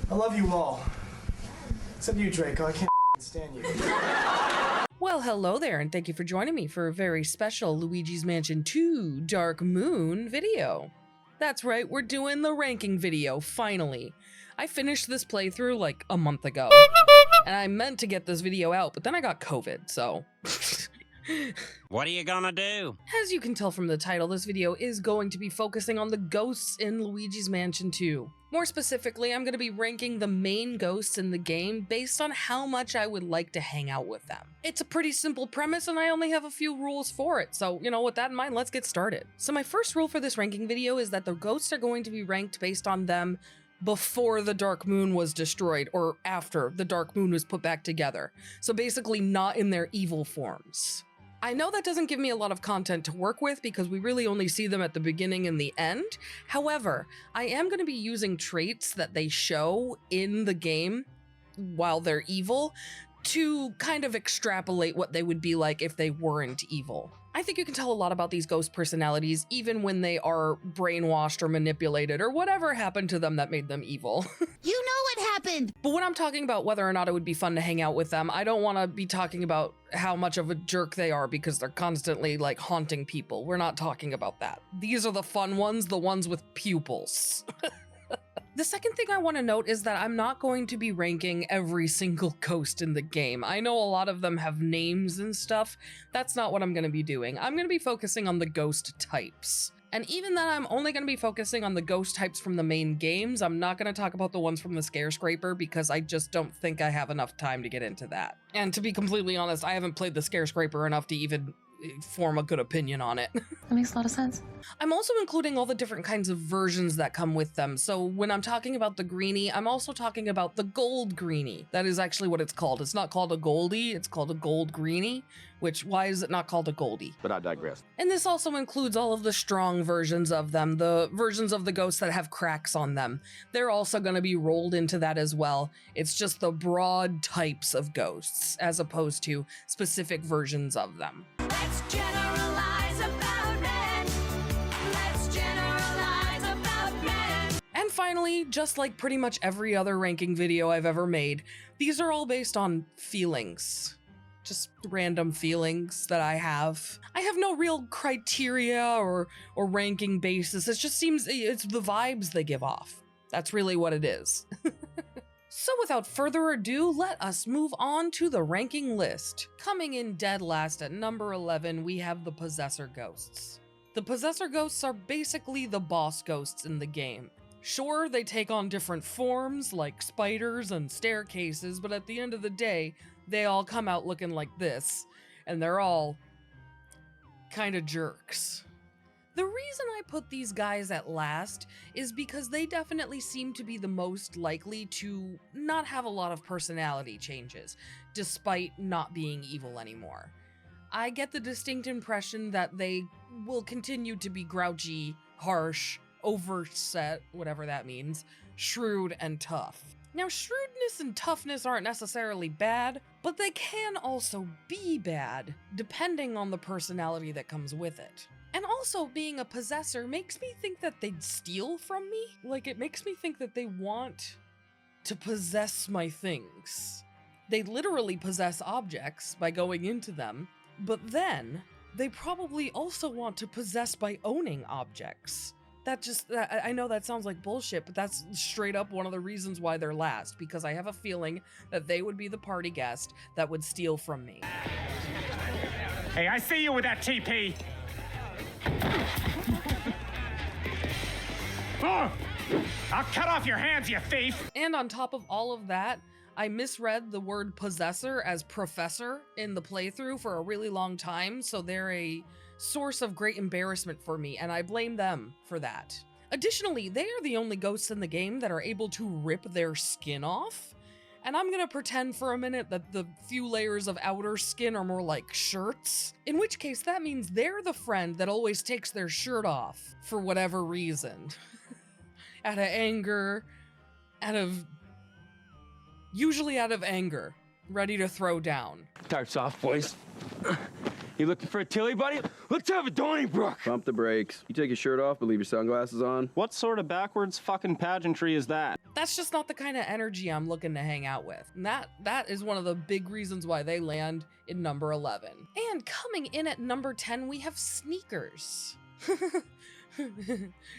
I love you all. Except you, Draco. I can't stand you. Well, hello there, and thank you for joining me for a very special Luigi's Mansion 2 Dark Moon video. That's right, we're doing the ranking video, finally. I finished this playthrough like a month ago, and I meant to get this video out, but then I got COVID, so... What are you gonna do? As you can tell from the title, this video is going to be focusing on the ghosts in Luigi's Mansion 2. More specifically, I'm going to be ranking the main ghosts in the game based on how much I would like to hang out with them. It's a pretty simple premise and I only have a few rules for it, so with that in mind, let's get started. So my first rule for this ranking video is that the ghosts are going to be ranked based on them before the Dark Moon was destroyed, or after the Dark Moon was put back together. So basically not in their evil forms. I know that doesn't give me a lot of content to work with because we really only see them at the beginning and the end. However, I am going to be using traits that they show in the game while they're evil to kind of extrapolate what they would be like if they weren't evil. I think you can tell a lot about these ghost personalities even when they are brainwashed or manipulated or whatever happened to them that made them evil. You know what happened! But when I'm talking about whether or not it would be fun to hang out with them, I don't want to be talking about how much of a jerk they are because they're constantly like haunting people. We're not talking about that. These are the fun ones, the ones with pupils. The second thing I want to note is that I'm not going to be ranking every single ghost in the game. I know a lot of them have names and stuff. That's not what I'm going to be doing. I'm going to be focusing on the ghost types. And even then, I'm only going to be focusing on the ghost types from the main games. I'm not going to talk about the ones from the Scarescraper because I just don't think I have enough time to get into that. And to be completely honest, I haven't played the Scarescraper enough to even form a good opinion on it. That makes a lot of sense. I'm also including all the different kinds of versions that come with them. So when I'm talking about the greenie, I'm also talking about the gold greenie. That is actually what it's called. It's not called a goldie, it's called a gold greenie, which why is it not called a goldie? But I digress. And this also includes all of the strong versions of them, the versions of the ghosts that have cracks on them. They're also going to be rolled into that as well. It's just the broad types of ghosts as opposed to specific versions of them. Let's generalize about men. Let's generalize about men. And finally, just like pretty much every other ranking video I've ever made, these are all based on feelings. Just random feelings that I have. I have no real criteria or ranking basis. It just seems it's the vibes they give off. That's really what it is. So without further ado, let us move on to the ranking list. Coming in dead last at number 11, we have the Possessor ghosts. The Possessor ghosts are basically the boss ghosts in the game. Sure, they take on different forms like spiders and staircases, but at the end of the day, they all come out looking like this, and they're all kind of jerks. The reason I put these guys at last is because they definitely seem to be the most likely to not have a lot of personality changes, despite not being evil anymore. I get the distinct impression that they will continue to be grouchy, harsh, overset, whatever that means, shrewd, and tough. Now, shrewdness and toughness aren't necessarily bad, but they can also be bad, depending on the personality that comes with it. And also, being a possessor makes me think that they'd steal from me. Like, it makes me think that they want to possess my things. They literally possess objects by going into them, but then they probably also want to possess by owning objects. I know that sounds like bullshit, but that's straight up one of the reasons why they're last, because I have a feeling that they would be the party guest that would steal from me. Hey, I see you with that TP! Oh, I'll cut off your hands, you thief! And on top of all of that, I misread the word Possessor as Professor in the playthrough for a really long time, so they're a source of great embarrassment for me, and I blame them for that. Additionally, they are the only ghosts in the game that are able to rip their skin off, and I'm gonna pretend for a minute that the few layers of outer skin are more like shirts, in which case that means they're the friend that always takes their shirt off for whatever reason. Out of anger, usually out of anger, ready to throw down. Starts off, boys. You looking for a Tilly, buddy? Let's have a Donnybrook! Pump the brakes. You take your shirt off, but leave your sunglasses on. What sort of backwards fucking pageantry is that? That's just not the kind of energy I'm looking to hang out with. And that is one of the big reasons why they land in number 11. And coming in at number 10, we have sneakers.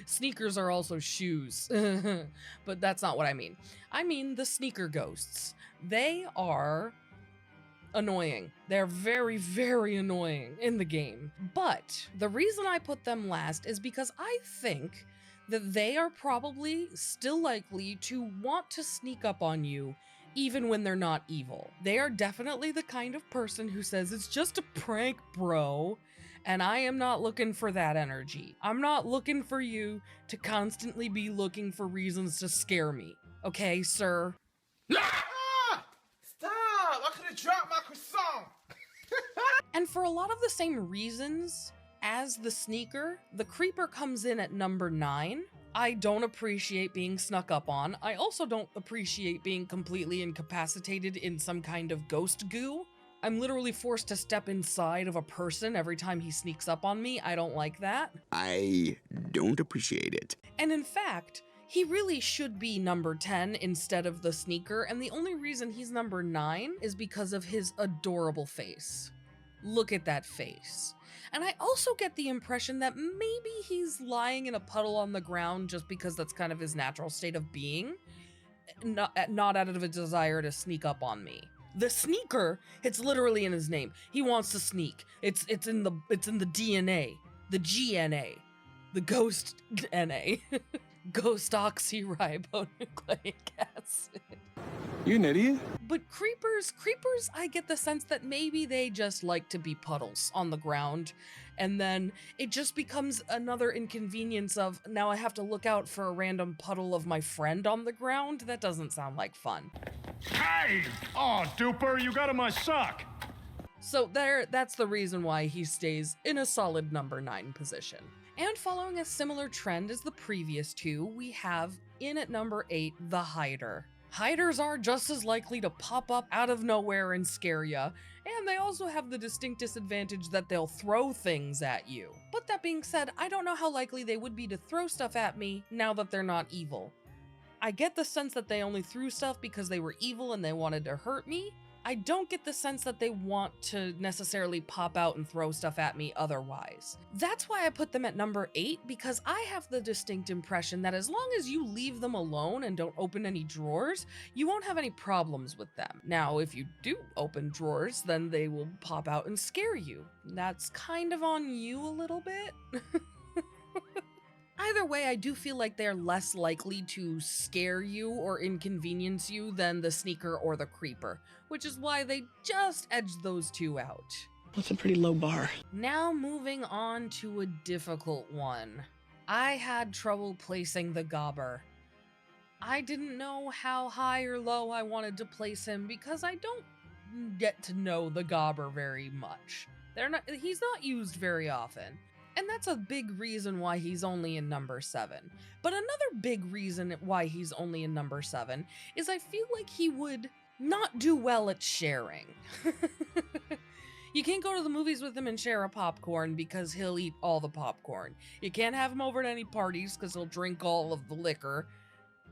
Sneakers are also shoes, but that's not what I mean. I mean the sneaker ghosts. They are annoying. They're very, very annoying in the game. But the reason I put them last is because I think that they are probably still likely to want to sneak up on you even when they're not evil. They are definitely the kind of person who says, it's just a prank, bro. And I am not looking for that energy. I'm not looking for you to constantly be looking for reasons to scare me. Okay, sir? Ah! Stop! I could have dropped my croissant! And for a lot of the same reasons as the sneaker, the creeper comes in at number 9. I don't appreciate being snuck up on. I also don't appreciate being completely incapacitated in some kind of ghost goo. I'm literally forced to step inside of a person every time he sneaks up on me. I don't like that. I don't appreciate it. And in fact, he really should be number 10 instead of the sneaker, and the only reason he's number 9 is because of his adorable face. Look at that face. And I also get the impression that maybe he's lying in a puddle on the ground just because that's kind of his natural state of being, not out of a desire to sneak up on me. The sneaker, it's literally in his name. He wants to sneak. It's in the DNA, the GNA, the ghost NA, ghost oxyribonucleic acid. You an idiot? But creepers, I get the sense that maybe they just like to be puddles on the ground, and then it just becomes another inconvenience of, now I have to look out for a random puddle of my friend on the ground? That doesn't sound like fun. Hey! Oh, duper, you got him my sock! So that's the reason why he stays in a solid number 9 position. And following a similar trend as the previous two, we have in at number 8, the Hider. Hiders are just as likely to pop up out of nowhere and scare ya, and they also have the distinct disadvantage that they'll throw things at you. But that being said, I don't know how likely they would be to throw stuff at me now that they're not evil. I get the sense that they only threw stuff because they were evil and they wanted to hurt me. I don't get the sense that they want to necessarily pop out and throw stuff at me otherwise. That's why I put them at number 8, because I have the distinct impression that as long as you leave them alone and don't open any drawers, you won't have any problems with them. Now, if you do open drawers, then they will pop out and scare you. That's kind of on you a little bit. Either way, I do feel like they're less likely to scare you or inconvenience you than the sneaker or the creeper, which is why they just edged those two out. That's a pretty low bar. Now moving on to a difficult one. I had trouble placing the Gobber. I didn't know how high or low I wanted to place him because I don't get to know the Gobber very much. He's not used very often. And that's a big reason why he's only in number 7. But another big reason why he's only in number 7 is I feel like he would not do well at sharing. You can't go to the movies with him and share a popcorn because he'll eat all the popcorn. You can't have him over to any parties because he'll drink all of the liquor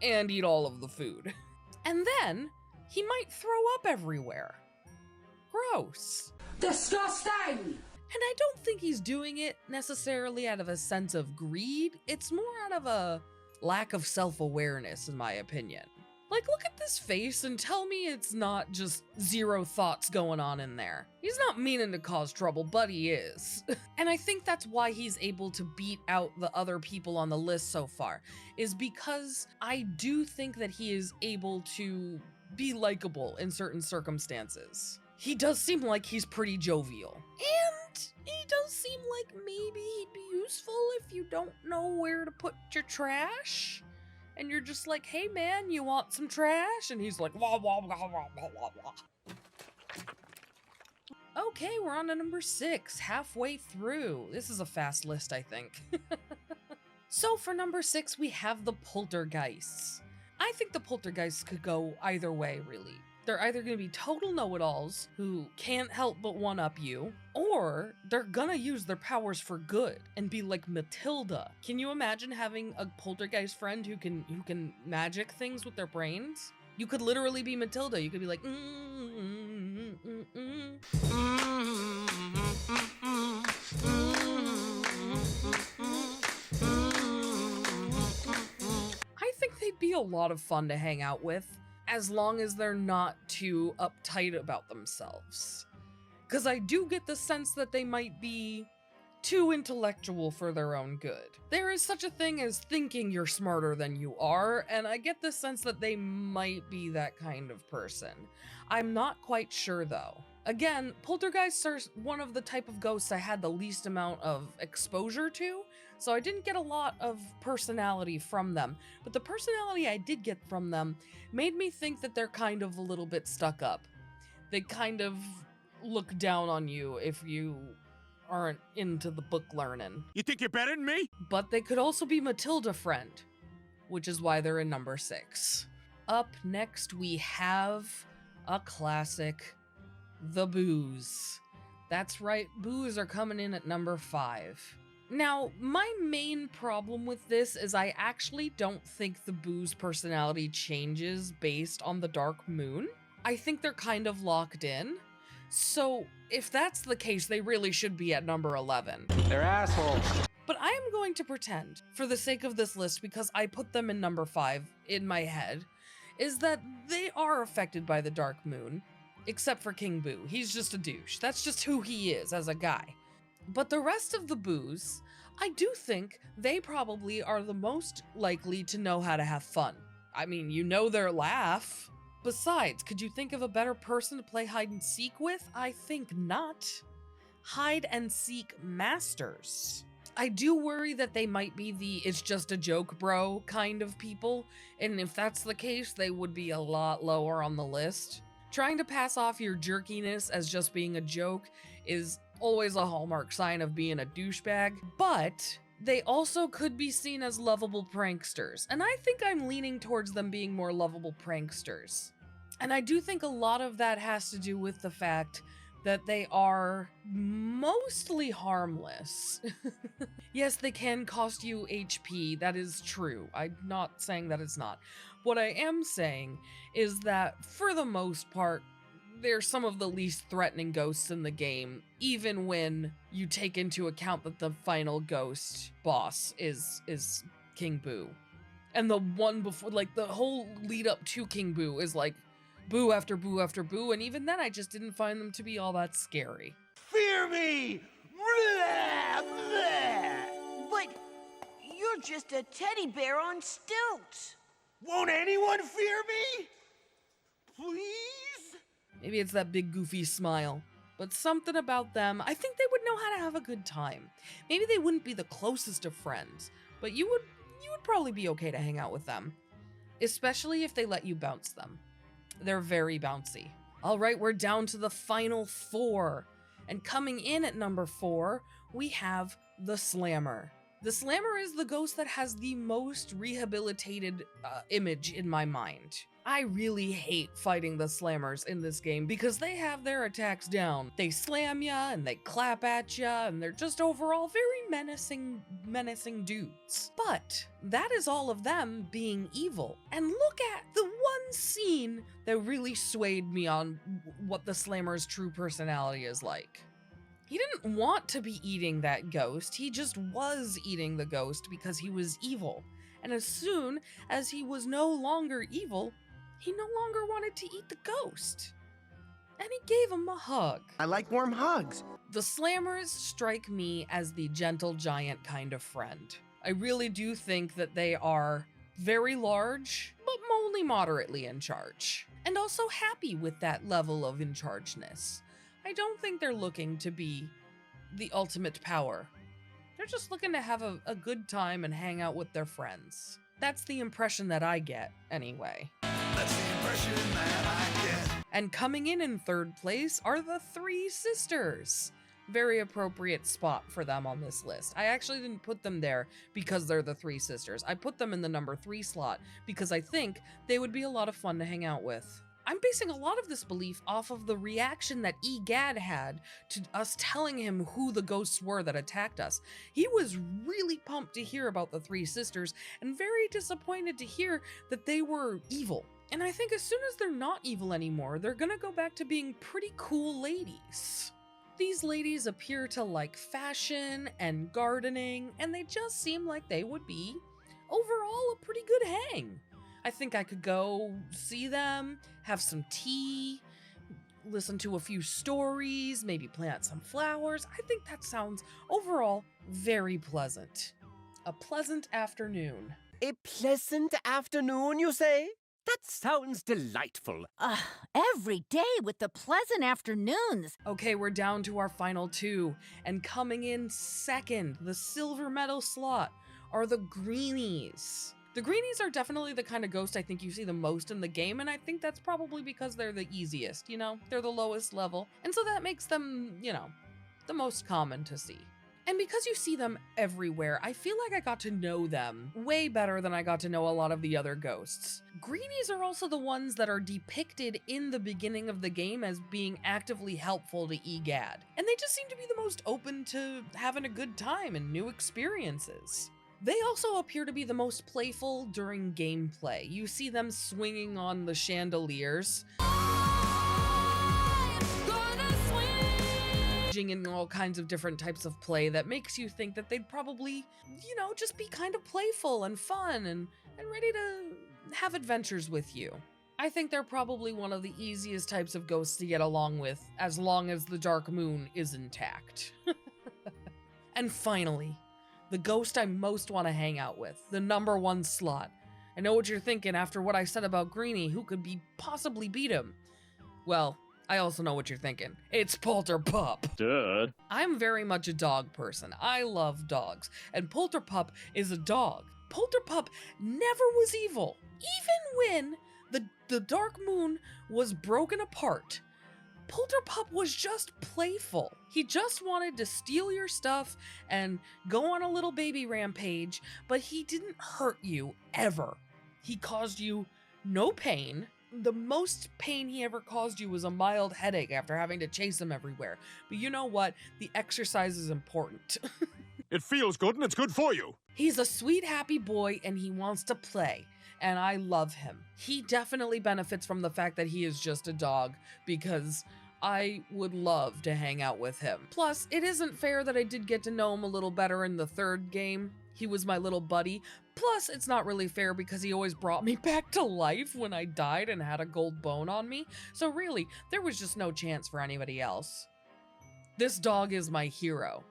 and eat all of the food. And then he might throw up everywhere. Gross. Disgusting! And I don't think he's doing it necessarily out of a sense of greed. It's more out of a lack of self-awareness, in my opinion. Like, look at this face and tell me it's not just zero thoughts going on in there. He's not meaning to cause trouble, but he is. And I think that's why he's able to beat out the other people on the list so far, is because I do think that he is able to be likable in certain circumstances. He does seem like he's pretty jovial. And he does seem like maybe he'd be useful if you don't know where to put your trash. And you're just like, hey man, you want some trash? And he's like, wah, wah, wah, wah, wah, wah, wah. Okay, we're on to number 6, halfway through. This is a fast list, I think. So for number 6, we have the Poltergeists. I think the Poltergeists could go either way, really. They're either going to be total know-it-alls who can't help but one-up you, or they're gonna use their powers for good and be like Matilda. Can you imagine having a poltergeist friend who can magic things with their brains? You could literally be Matilda. You could be like, I think they'd be a lot of fun to hang out with, as long as they're not too uptight about themselves. Because I do get the sense that they might be too intellectual for their own good. There is such a thing as thinking you're smarter than you are, and I get the sense that they might be that kind of person. I'm not quite sure though. Again, poltergeists are one of the type of ghosts I had the least amount of exposure to, so I didn't get a lot of personality from them. But the personality I did get from them made me think that they're kind of a little bit stuck up. They kind of look down on you if you aren't into the book learning. You think you're better than me? But they could also be Matilda friend, which is why they're in number 6. Up next, we have a classic, the Boos. That's right, Boos are coming in at number 5. Now, my main problem with this is I actually don't think the Boos personality changes based on the dark moon. I think they're kind of locked in. So, if that's the case, they really should be at number 11. They're assholes. But I am going to pretend, for the sake of this list, because I put them in number 5 in my head, is that they are affected by the dark moon, except for King Boo. He's just a douche. That's just who he is as a guy. But the rest of the Boos, I do think they probably are the most likely to know how to have fun. I mean, you know their laugh. Besides, could you think of a better person to play hide and seek with? I think not. Hide and seek masters. I do worry that they might be the it's just a joke bro kind of people, and if that's the case, they would be a lot lower on the list. Trying to pass off your jerkiness as just being a joke is always a hallmark sign of being a douchebag, but they also could be seen as lovable pranksters, and I think I'm leaning towards them being more lovable pranksters. And I do think a lot of that has to do with the fact that they are mostly harmless. Yes, they can cost you HP, that is true. I'm not saying that it's not. What I am saying is that, for the most part, they're some of the least threatening ghosts in the game, even when you take into account that the final ghost boss is King Boo. And the one before, like, the whole lead up to King Boo is like boo after boo after boo, and even then I just didn't find them to be all that scary. Fear me! Blah, blah. But you're just a teddy bear on stilts. Won't anyone fear me? Please? Maybe it's that big goofy smile, but something about them, I think they would know how to have a good time. Maybe they wouldn't be the closest of friends, but you would probably be okay to hang out with them, especially if they let you bounce them. They're very bouncy. All right, we're down to the final 4, and coming in at number 4, we have the Slammer. The Slammer is the ghost that has the most rehabilitated image in my mind. I really hate fighting the Slammers in this game because they have their attacks down. They slam ya and they clap at ya, and they're just overall very menacing dudes. But that is all of them being evil. And look at the one scene that really swayed me on what the Slammer's true personality is like. He didn't want to be eating that ghost, he just was eating the ghost because he was evil. And as soon as he was no longer evil, he no longer wanted to eat the ghost. And he gave him a hug. I like warm hugs. The Slammers strike me as the gentle giant kind of friend. I really do think that they are very large, but only moderately in charge. And also happy with that level of in-chargeness. I don't think they're looking to be the ultimate power. They're just looking to have a good time and hang out with their friends. That's the impression that I get, anyway. That's the impression that I get. And coming in 3rd place are the 3 sisters. Very appropriate spot for them on this list. I actually didn't put them there because they're the 3 sisters. I put them in the number 3 slot because I think they would be a lot of fun to hang out with. I'm basing a lot of this belief off of the reaction that Egad had to us telling him who the ghosts were that attacked us. He was really pumped to hear about the three sisters and very disappointed to hear that they were evil. And I think as soon as they're not evil anymore, they're gonna go back to being pretty cool ladies. These ladies appear to like fashion and gardening, and they just seem like they would be, overall, a pretty good hang. I think I could go see them, have some tea, listen to a few stories, maybe plant some flowers. I think that sounds, overall, very pleasant. A pleasant afternoon. A pleasant afternoon, you say? That sounds delightful. Every day with the pleasant afternoons. Okay, we're down to our final two, and coming in second, the silver medal slot, are the Greenies. The Greenies are definitely the kind of ghost I think you see the most in the game, and I think that's probably because they're the easiest, you know? They're the lowest level, and so that makes them, you know, the most common to see. And because you see them everywhere, I feel like I got to know them way better than I got to know a lot of the other ghosts. Greenies are also the ones that are depicted in the beginning of the game as being actively helpful to Egad. And they just seem to be the most open to having a good time and new experiences. They also appear to be the most playful during gameplay. You see them swinging on the chandeliers, in all kinds of different types of play that makes you think that they'd probably, you know, just be kind of playful and fun and ready to have adventures with you. I think they're probably one of the easiest types of ghosts to get along with, as long as the dark moon is intact. And finally, the ghost I most want to hang out with, the number one slot. I know what you're thinking after what I said about Greenie, who could possibly beat him? Well, I also know what you're thinking. It's Polterpup. Duh. I'm very much a dog person. I love dogs, and Polterpup is a dog. Polterpup never was evil. Even when the Dark Moon was broken apart, Polterpup was just playful. He just wanted to steal your stuff and go on a little baby rampage, but he didn't hurt you, ever. He caused you no pain. The most pain he ever caused you was a mild headache after having to chase him everywhere. But you know what? The exercise is important. It feels good and it's good for you. He's a sweet, happy boy and he wants to play. And I love him. He definitely benefits from the fact that he is just a dog, because I would love to hang out with him. Plus, it isn't fair that I did get to know him a little better in the third game. He was my little buddy. Plus, it's not really fair because he always brought me back to life when I died and had a gold bone on me. So really, there was just no chance for anybody else. This dog is my hero.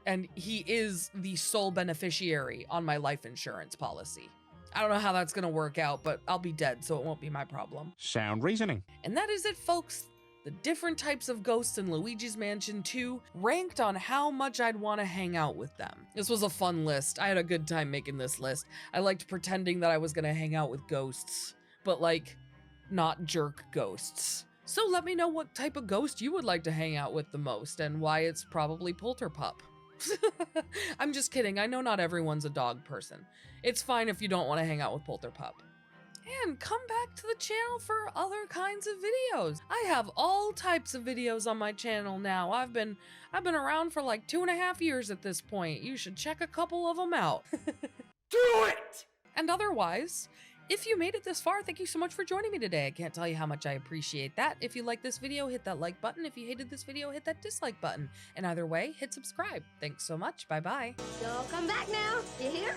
And he is the sole beneficiary on my life insurance policy. I don't know how that's gonna work out, but I'll be dead, so it won't be my problem. Sound reasoning. And that is it, folks. The different types of ghosts in Luigi's Mansion 2, ranked on how much I'd want to hang out with them. This was a fun list. I had a good time making this list. I liked pretending that I was gonna hang out with ghosts, but like, not jerk ghosts. So let me know what type of ghost you would like to hang out with the most, and why it's probably Polterpup. I'm just kidding, I know not everyone's a dog person. It's fine if you don't want to hang out with Polterpup. And come back to the channel for other kinds of videos. I have all types of videos on my channel now. I've been around for like 2.5 years at this point. You should check a couple of them out. Do it! And otherwise, if you made it this far, thank you so much for joining me today. I can't tell you how much I appreciate that. If you liked this video, hit that like button. If you hated this video, hit that dislike button. And either way, hit subscribe. Thanks so much. Bye-bye. So come back now. You hear?